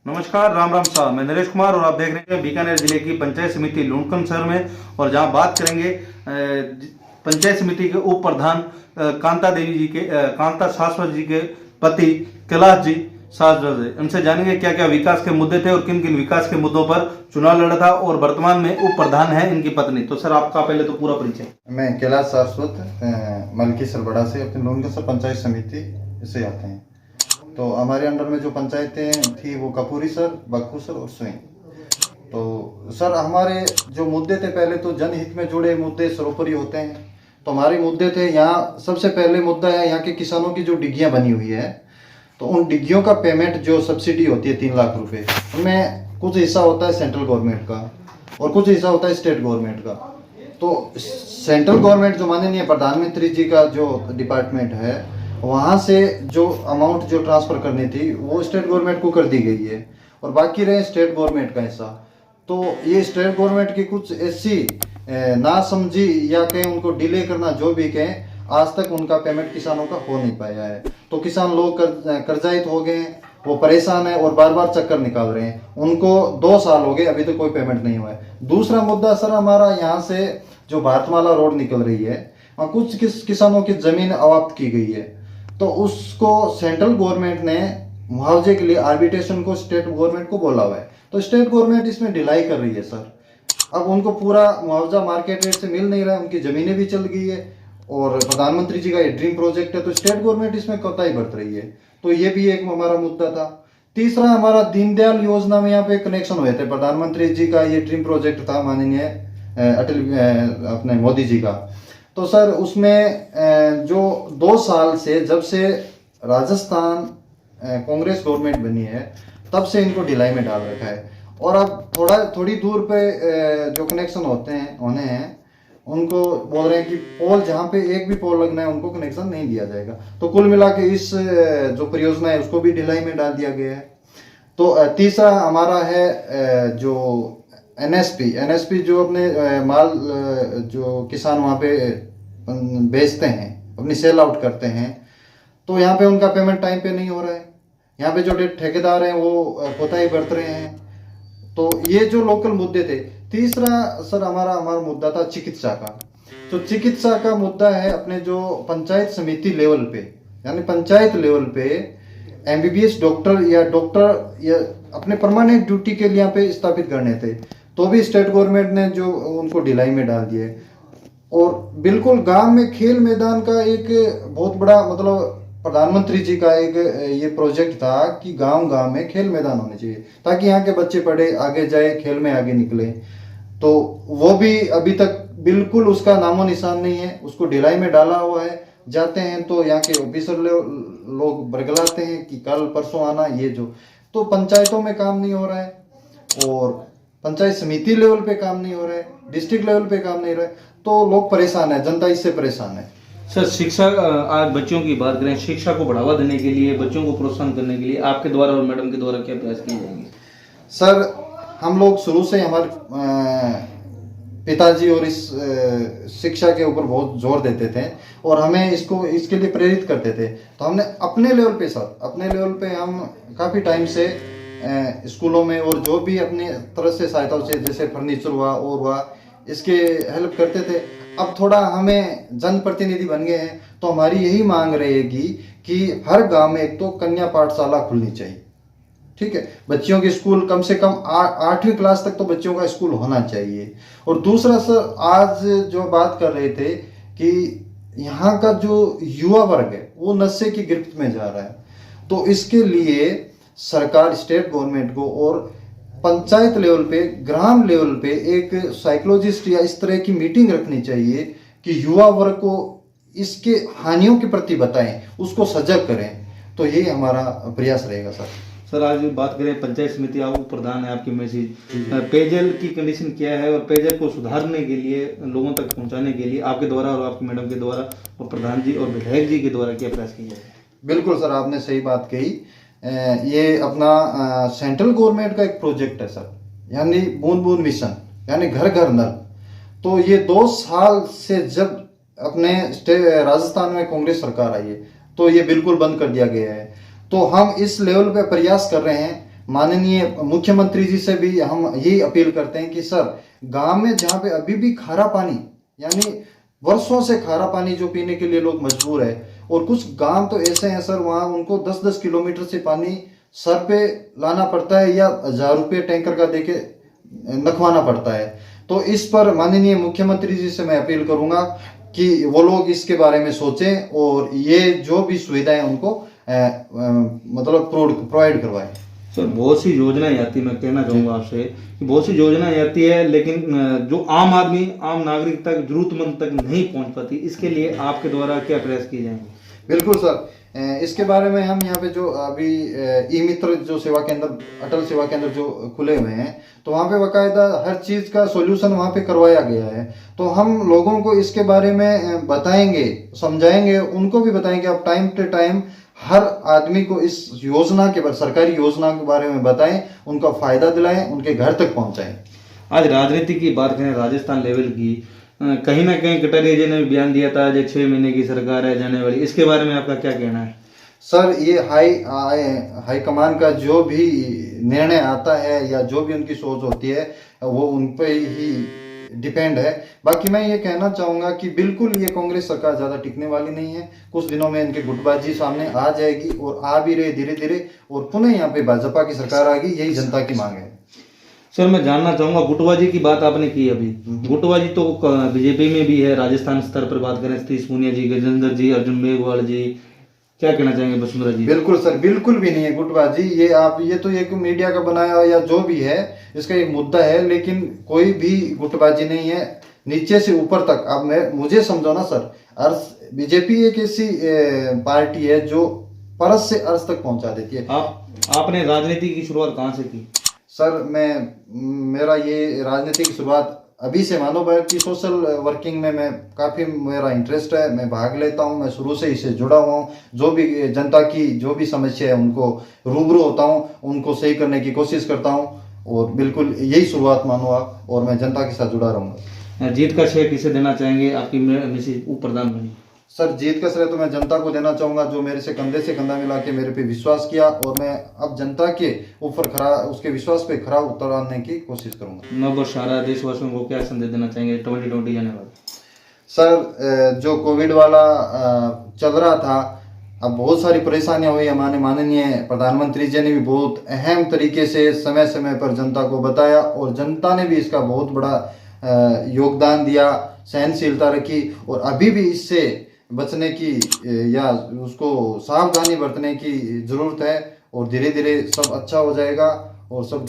नमस्कार, राम राम साहब। मैं नरेश कुमार और आप देख रहे हैं बीकानेर जिले की पंचायत समिति लुणकन शहर में। और जहां बात करेंगे पंचायत समिति के उप प्रधान कांता देवी जी के कांता शाश्वत जी के पति कैलाश जी शाश्वत जी, उनसे जानेंगे क्या क्या विकास के मुद्दे थे और किन किन विकास के मुद्दों पर चुनाव लड़ा था। और वर्तमान में उप प्रधान है इनकी पत्नी। तो सर, आपका पहले तो पूरा परिचय। मैं कैलाश शाश्वत मलकी सरबड़ा से अपने लुणकन पंचायत समिति से आते हैं। तो हमारे अंडर में जो पंचायतें थी वो कपूरीसर, बक्खूसर और सुई। तो सर, हमारे जो मुद्दे थे, पहले तो जनहित में जुड़े मुद्दे सर्वोपरि होते हैं। तो हमारे मुद्दे थे, यहाँ सबसे पहले मुद्दा है यहाँ के किसानों की जो डिग्गियाँ बनी हुई है, तो उन डिग्गियों का पेमेंट जो सब्सिडी होती है 3 लाख रुपए, उनमें कुछ हिस्सा होता है सेंट्रल गवर्नमेंट का और कुछ हिस्सा होता है स्टेट गवर्नमेंट का। तो सेंट्रल गवर्नमेंट जो माननीय प्रधानमंत्री जी का जो डिपार्टमेंट है, वहाँ से जो अमाउंट जो ट्रांसफ़र करनी थी वो स्टेट गवर्नमेंट को कर दी गई है और बाकी रहे स्टेट गवर्नमेंट का हिस्सा। तो ये स्टेट गवर्नमेंट की कुछ ऐसी ना समझी या कहें उनको डिले करना, जो भी कहें, आज तक उनका पेमेंट किसानों का हो नहीं पाया है। तो किसान लोग कर्जायित हो गए हैं, वो परेशान है और बार बार चक्कर निकाल रहे हैं। उनको 2 साल हो गए, अभी तक कोई पेमेंट नहीं हुआ है। दूसरा मुद्दा सर, हमारा यहाँ से जो भारतमाला रोड निकल रही है, वहाँ कुछ किसानों की ज़मीन अवाप्त की गई है। तो उसको सेंट्रल गवर्नमेंट ने मुआवजे के लिए आर्बिट्रेशन को स्टेट गवर्नमेंट को बोला हुआ है। तो स्टेट गवर्नमेंट इसमें ढिलाई कर रही है सर। अब उनको पूरा मुआवजा मार्केट रेट से मिल नहीं रहा है, उनकी ज़मीनें भी चल गई है और प्रधानमंत्री जी का ये ड्रीम प्रोजेक्ट है, तो स्टेट गवर्नमेंट इसमें कोताही बरत रही है। तो ये भी एक हमारा मुद्दा था। तीसरा, हमारा दीनदयाल योजना में यहाँ पे कनेक्शन हुए थे। प्रधानमंत्री जी का ये ड्रीम प्रोजेक्ट था, माननीय अटल अपने मोदी जी का। तो सर, उसमें जो 2 साल से, जब से राजस्थान कांग्रेस गवर्नमेंट बनी है, तब से इनको ढिलाई में डाल रखा है। और अब थोड़ी दूर पे जो कनेक्शन होने हैं, उनको बोल रहे हैं कि पोल, जहाँ पे एक भी पोल लगना है उनको कनेक्शन नहीं दिया जाएगा। तो कुल मिला के इस जो परियोजना है उसको भी ढिलाई में डाल दिया गया है। तो तीसरा हमारा है जो एनएसपी जो अपने माल जो किसान वहाँ पे बेचते हैं, अपनी सेल आउट करते हैं, तो यहाँ पे उनका पेमेंट टाइम पे नहीं हो रहा है। यहाँ पे जो ठेकेदार हैं वो कोताही बरत रहे हैं। तो ये जो लोकल मुद्दे थे। तीसरा सर, हमारा मुद्दा था चिकित्सा का। तो चिकित्सा का मुद्दा है अपने जो पंचायत समिति लेवल पे, यानी पंचायत लेवल पे एमबीबीएस डॉक्टर या अपने परमानेंट ड्यूटी के लिए यहाँ पे स्थापित करने थे, तो भी स्टेट गवर्नमेंट ने जो उनको ढिलाई में डाल दिए। और बिल्कुल गांव में खेल मैदान का एक बहुत बड़ा, मतलब प्रधानमंत्री जी का एक ये प्रोजेक्ट था कि गांव में खेल मैदान होने चाहिए, ताकि यहाँ के बच्चे पढ़े, आगे जाए, खेल में आगे निकले। तो वो भी अभी तक बिल्कुल उसका नामो निशान नहीं है, उसको ढिलाई में डाला हुआ है। जाते हैं तो यहाँ के ऑफिसर लोग बरगलाते हैं कि कल परसों आना, ये जो। तो पंचायतों में काम नहीं हो रहा है और पंचायत समिति लेवल पे काम नहीं हो रहा है, डिस्ट्रिक्ट लेवल पे काम नहीं हो रहा है। तो लोग परेशान है, जनता इससे परेशान है। सर, शिक्षा, आज बच्चों की बात करें, शिक्षा को बढ़ावा देने के लिए, बच्चों को प्रोत्साहन करने के लिए आपके द्वारा और मैडम के द्वारा क्या प्रयास किए जाएंगे? सर, हम लोग शुरू से हमारे पिताजी और इस शिक्षा के ऊपर बहुत जोर देते थे और हमें इसके लिए प्रेरित करते थे। तो हमने अपने लेवल पे हम काफ़ी टाइम से स्कूलों में और जो भी अपनी तरह से सहायता से, जैसे फर्नीचर हुआ इसके हेल्प करते थे। अब थोड़ा हमें जनप्रतिनिधि बन गए हैं, तो हमारी यही मांग रहेगी कि हर गांव में एक तो कन्या पाठशाला खुलनी चाहिए। ठीक है, बच्चियों के स्कूल कम से कम 8वीं क्लास तक तो बच्चों का स्कूल होना चाहिए। और दूसरा सर, आज जो बात कर रहे थे कि यहाँ का जो युवा वर्ग है वो नशे की गिरफ्त में जा रहा है। तो इसके लिए सरकार, स्टेट गवर्नमेंट को और पंचायत लेवल पे, ग्राम लेवल पे एक साइकोलॉजिस्ट या इस तरह की मीटिंग रखनी चाहिए कि युवा वर्ग को इसके हानियों के प्रति बताएं, उसको सजग करें। तो यही हमारा प्रयास रहेगा सर। सर, आज बात करें पंचायत समिति, आप प्रधान है, आपकी मैसेज, पेयजल की कंडीशन क्या है और पेयजल को सुधारने के लिए, लोगों तक पहुंचाने के लिए आपके द्वारा और आपकी मैडम के द्वारा और प्रधान जी और विधायक जी के द्वारा क्या प्रयास किया जाए? बिल्कुल सर, आपने सही बात कही। ये अपना सेंट्रल गवर्नमेंट का एक प्रोजेक्ट है सर, यानी बूंद बूंद मिशन, यानी घर घर नल। तो ये 2 साल से जब अपने राजस्थान में कांग्रेस सरकार आई है, तो ये बिल्कुल बंद कर दिया गया है। तो हम इस लेवल पे प्रयास कर रहे हैं माननीय मुख्यमंत्री जी से भी हम यही अपील करते हैं कि सर, गांव में जहाँ पे अभी भी खारा पानी, यानी वर्षों से खारा पानी जो पीने के लिए लोग मजबूर है, और कुछ गांव तो ऐसे हैं सर, वहाँ उनको 10-10 किलोमीटर से पानी सर पे लाना पड़ता है या 1000 रुपये टैंकर का देके नखवाना पड़ता है। तो इस पर माननीय मुख्यमंत्री जी से मैं अपील करूंगा कि वो लोग इसके बारे में सोचें और ये जो भी सुविधाएं उनको मतलब प्रोवाइड करवाएं। सर, बहुत सी योजनाएं आती है, मैं कहना चाहूंगा आपसे कि बहुत सी योजनाएं आती है, लेकिन जो आम आदमी, आम नागरिक तक, जरूरतमंद तक नहीं पहुंच पाती। इसके लिए आपके द्वारा क्या प्रयास किए जाएंगे? बिल्कुल सर, इसके बारे में हम यहाँ पे जो अभी ई मित्र जो सेवा केंद्र, अटल सेवा केंद्र जो खुले हुए हैं, तो वहाँ पे बाकायदा हर चीज़ का सॉल्यूशन वहाँ पे करवाया गया है। तो हम लोगों को इसके बारे में बताएंगे, समझाएंगे, उनको भी बताएंगे। अब टाइम टू टाइम हर आदमी को इस योजना के बारे, सरकारी योजना के बारे में बताएं, उनका फायदा दिलाएं, उनके घर तक पहुँचाएं। आज राजनीति की बात करें, राजस्थान लेवल की, कहीं ना कहीं कटारिया जी ने भी बयान दिया था जो 6 महीने की सरकार है जाने वाली, इसके बारे में आपका क्या कहना है? सर, ये हाई कमान का जो भी निर्णय आता है या जो भी उनकी सोच होती है वो उन पे ही डिपेंड है। बाकी मैं ये कहना चाहूँगा कि बिल्कुल ये कांग्रेस सरकार ज़्यादा टिकने वाली नहीं है। कुछ दिनों में इनकी गुटबाजी सामने आ जाएगी और आ भी रही धीरे धीरे, और पुनः यहाँ पे भाजपा की सरकार आएगी, यही जनता की मांग है। सर, मैं जानना चाहूंगा, गुटबाजी की बात आपने की अभी, गुटबाजी तो बीजेपी में भी है। राजस्थान स्तर पर बात करें, सतीश पूनिया जी, गजेंद्र जी, अर्जुन मेघवाल जी, क्या कहना चाहेंगे वसुंधरा जी? बिल्कुल सर, बिल्कुल भी नहीं है गुटबाजी। ये तो एक मीडिया का बनाया या जो भी है, इसका एक मुद्दा है, लेकिन कोई भी गुटबाजी नहीं है। नीचे से ऊपर तक, अब मुझे समझो ना सर, बीजेपी एक ऐसी पार्टी है जो परस से अर्श तक पहुंचा देती है। आपने राजनीति की शुरुआत कहाँ से की? सर, मेरा ये राजनीति की शुरुआत अभी से मानो कि सोशल वर्किंग में मैं काफ़ी मेरा इंटरेस्ट है, मैं भाग लेता हूँ, मैं शुरू से इससे जुड़ा हुआ हूँ। जो भी जनता की जो भी समस्या है उनको रूबरू होता हूँ, उनको सही करने की कोशिश करता हूँ, और बिल्कुल यही शुरुआत मानो आप, और मैं जनता के साथ जुड़ा रहूँगा। जीत का श्रेय किसे देना चाहेंगे आपकी मिसेज उप प्रधान बनी? सर, जीत का श्रेय तो मैं जनता को देना चाहूँगा, जो मेरे से कंधा मिला के मेरे पे विश्वास किया, और मैं अब जनता के ऊपर उसके विश्वास पे खरा उतरने की कोशिश करूँगा। नववर्ष आ रहा है, देशवासियों को क्या संदेश देना चाहेंगे 2020 आने वाला? सर, जो कोविड वाला चल रहा था, अब बहुत सारी परेशानियां हुई। हमारे माननीय प्रधानमंत्री जी ने भी बहुत अहम तरीके से समय समय पर जनता को बताया, और जनता ने भी इसका बहुत बड़ा योगदान दिया, सहनशीलता रखी, और अभी भी इससे बचने की या उसको सावधानी बरतने की ज़रूरत है, और धीरे धीरे सब अच्छा हो जाएगा और सब